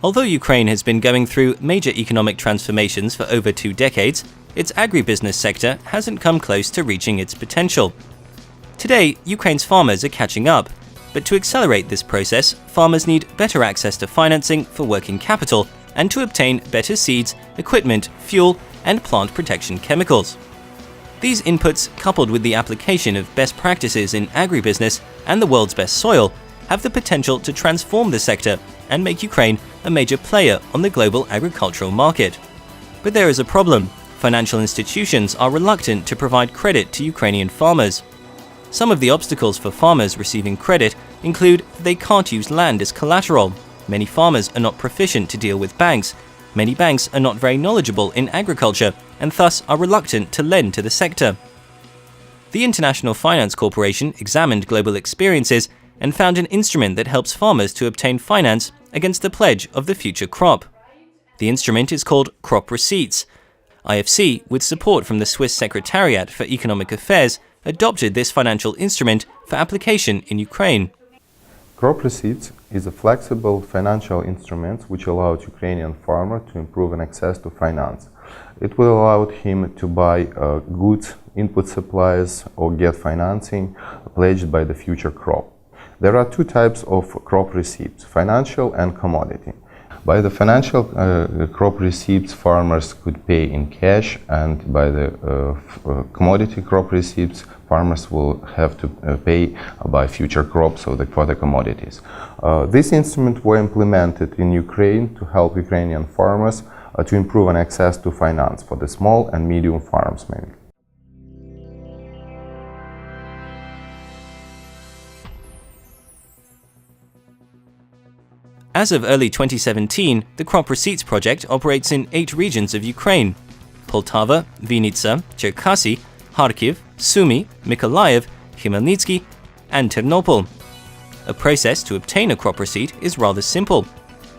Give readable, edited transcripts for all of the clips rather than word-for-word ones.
Although Ukraine has been going through major economic transformations for over 2 decades, its agribusiness sector hasn't come close to reaching its potential. Today, Ukraine's farmers are catching up, but to accelerate this process, farmers need better access to financing for working capital and to obtain better seeds, equipment, fuel, and plant protection chemicals. These inputs, coupled with the application of best practices in agribusiness and the world's best soil, have the potential to transform the sector and make Ukraine a major player on the global agricultural market. But there is a problem. Financial institutions are reluctant to provide credit to Ukrainian farmers. Some of the obstacles for farmers receiving credit include they can't use land as collateral. Many farmers are not proficient to deal with banks. Many banks are not very knowledgeable in agriculture and thus are reluctant to lend to the sector. The International Finance Corporation examined global experiences and found an instrument that helps farmers to obtain finance against the pledge of the future crop. The instrument is called Crop Receipts. IFC, with support from the Swiss Secretariat for Economic Affairs, adopted this financial instrument for application in Ukraine. Crop Receipts is a flexible financial instrument which allows Ukrainian farmer to improve an access to finance. It will allow him to buy goods, input supplies, or get financing pledged by the future crop. There are 2 types of crop receipts, financial and commodity. By the financial crop receipts, farmers could pay in cash, and by the commodity crop receipts, farmers will have to pay by future crops for the commodities. This instrument was implemented in Ukraine to help Ukrainian farmers to improve an access to finance for the small and medium farms mainly. As of early 2017, the Crop Receipts project operates in 8 regions of Ukraine: Poltava, Vinnytsia, Cherkasy, Kharkiv, Sumy, Mykolaiv, Khmelnytsky, and Ternopil. A process to obtain a crop receipt is rather simple.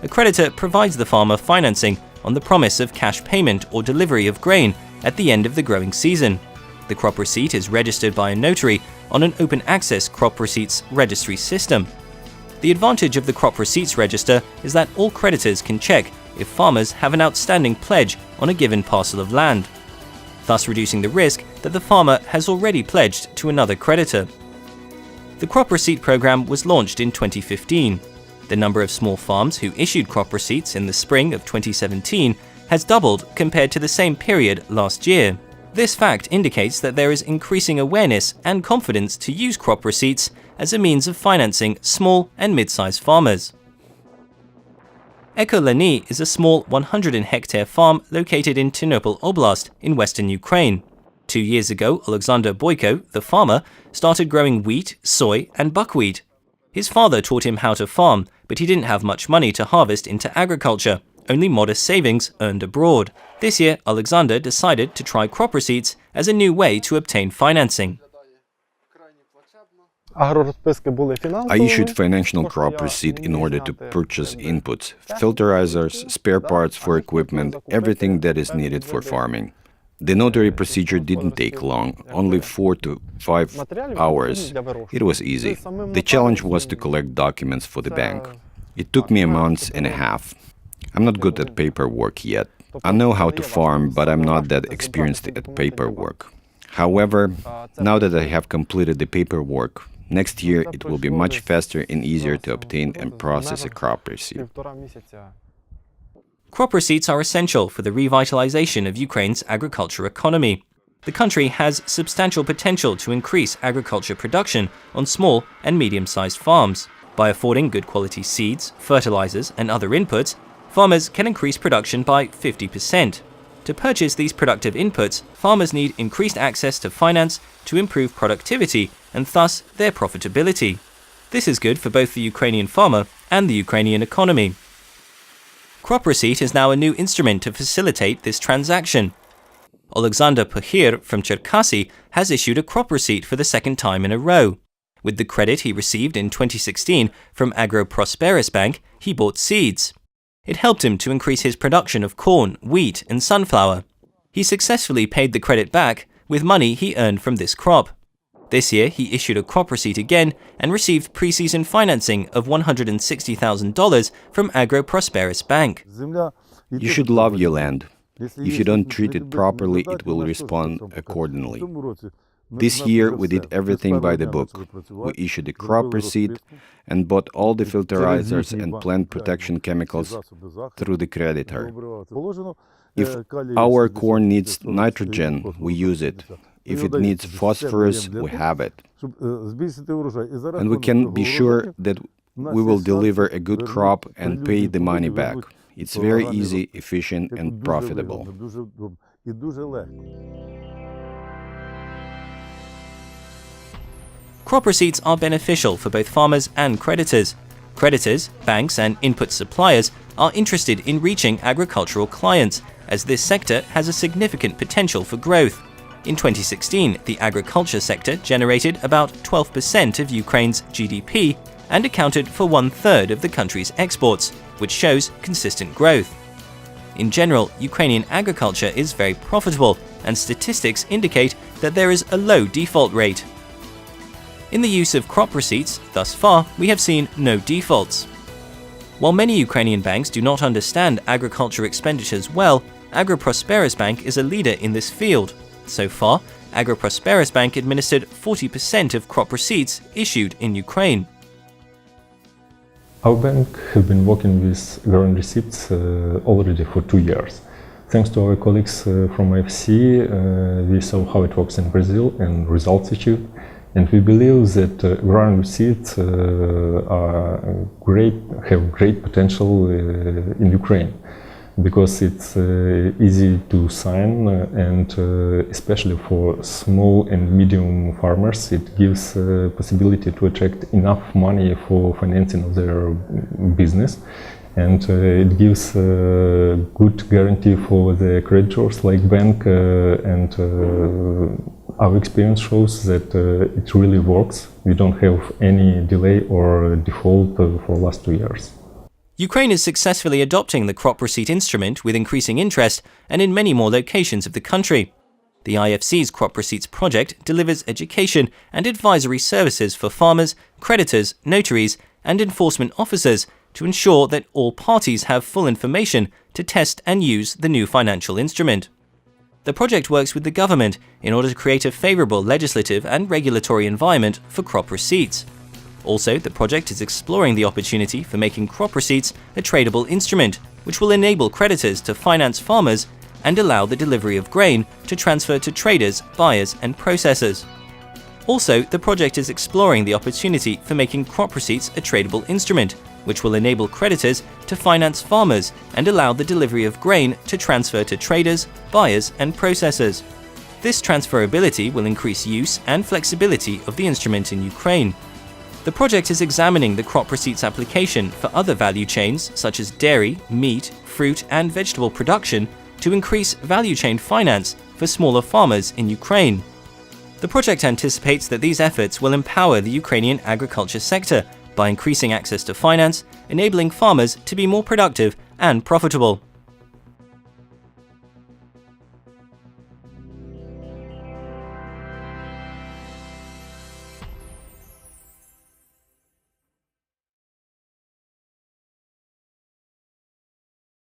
A creditor provides the farmer financing on the promise of cash payment or delivery of grain at the end of the growing season. The crop receipt is registered by a notary on an open-access crop receipts registry system. The advantage of the Crop Receipts Register is that all creditors can check if farmers have an outstanding pledge on a given parcel of land, thus reducing the risk that the farmer has already pledged to another creditor. The Crop Receipt program was launched in 2015. The number of small farms who issued crop receipts in the spring of 2017 has doubled compared to the same period last year. This fact indicates that there is increasing awareness and confidence to use crop receipts as a means of financing small and mid-sized farmers. Ekoleni is a small 100-hectare farm located in Ternopil Oblast in western Ukraine. 2 years ago, Alexander Boyko, the farmer, started growing wheat, soy, and buckwheat. His father taught him how to farm, but he didn't have much money to harvest into agriculture, only modest savings earned abroad. This year, Alexander decided to try crop receipts as a new way to obtain financing. I issued financial crop receipt in order to purchase inputs, fertilizers, spare parts for equipment, everything that is needed for farming. The notary procedure didn't take long, only 4 to 5 hours. It was easy. The challenge was to collect documents for the bank. It took me a month and a half. I'm not good at paperwork yet. I know how to farm, but I'm not that experienced at paperwork. However, now that I have completed the paperwork, next year it will be much faster and easier to obtain and process a crop receipt. Crop receipts are essential for the revitalization of Ukraine's agriculture economy. The country has substantial potential to increase agriculture production on small and medium-sized farms. By affording good quality seeds, fertilizers, and other inputs, farmers can increase production by 50%. To purchase these productive inputs, farmers need increased access to finance to improve productivity and thus their profitability. This is good for both the Ukrainian farmer and the Ukrainian economy. Crop Receipt is now a new instrument to facilitate this transaction. Alexander Pohir from Cherkasy has issued a crop receipt for the second time in a row. With the credit he received in 2016 from Agro Prosperous Bank, he bought seeds. It helped him to increase his production of corn, wheat, and sunflower. He successfully paid the credit back with money he earned from this crop. This year, he issued a crop receipt again and received pre-season financing of $160,000 from Agro-Prosperous Bank. You should love your land. If you don't treat it properly, it will respond accordingly. This year, we did everything by the book. We issued a crop receipt and bought all the filterizers and plant protection chemicals through the creditor. If our corn needs nitrogen, we use it. If it needs phosphorus, we have it. And we can be sure that we will deliver a good crop and pay the money back. It's very easy, efficient, and profitable. Crop receipts are beneficial for both farmers and creditors. Creditors, banks, and input suppliers are interested in reaching agricultural clients, as this sector has a significant potential for growth. In 2016, the agriculture sector generated about 12% of Ukraine's GDP and accounted for 1/3 of the country's exports, which shows consistent growth. In general, Ukrainian agriculture is very profitable, and statistics indicate that there is a low default rate. In the use of crop receipts, thus far, we have seen no defaults. While many Ukrainian banks do not understand agriculture expenditures well, Agro-Prosperous Bank is a leader in this field. So far, Agro-Prosperous Bank administered 40% of crop receipts issued in Ukraine. Our bank has been working with growing receipts already for 2 years. Thanks to our colleagues from IFC, we saw how it works in Brazil and results achieved. And we believe that growing receipts have great potential in Ukraine, because it's easy to sign, and especially for small and medium farmers, it gives possibility to attract enough money for financing of their business, and it gives good guarantee for the creditors like bank, and our experience shows that it really works. We don't have any delay or default for the last 2 years. Ukraine is successfully adopting the crop receipt instrument with increasing interest and in many more locations of the country. The IFC's crop receipts project delivers education and advisory services for farmers, creditors, notaries, and enforcement officers to ensure that all parties have full information to test and use the new financial instrument. The project works with the government in order to create a favorable legislative and regulatory environment for crop receipts. Also, the project is exploring the opportunity for making crop receipts a tradable instrument, which will enable creditors to finance farmers and allow the delivery of grain to transfer to traders, buyers, and processors. Also, the project is exploring the opportunity for making crop receipts a tradable instrument, which will enable creditors to finance farmers and allow the delivery of grain to transfer to traders, buyers, and processors. This transferability will increase use and flexibility of the instrument in Ukraine. The project is examining the crop receipts application for other value chains such as dairy, meat, fruit, and vegetable production to increase value chain finance for smaller farmers in Ukraine. The project anticipates that these efforts will empower the Ukrainian agriculture sector by increasing access to finance, enabling farmers to be more productive and profitable.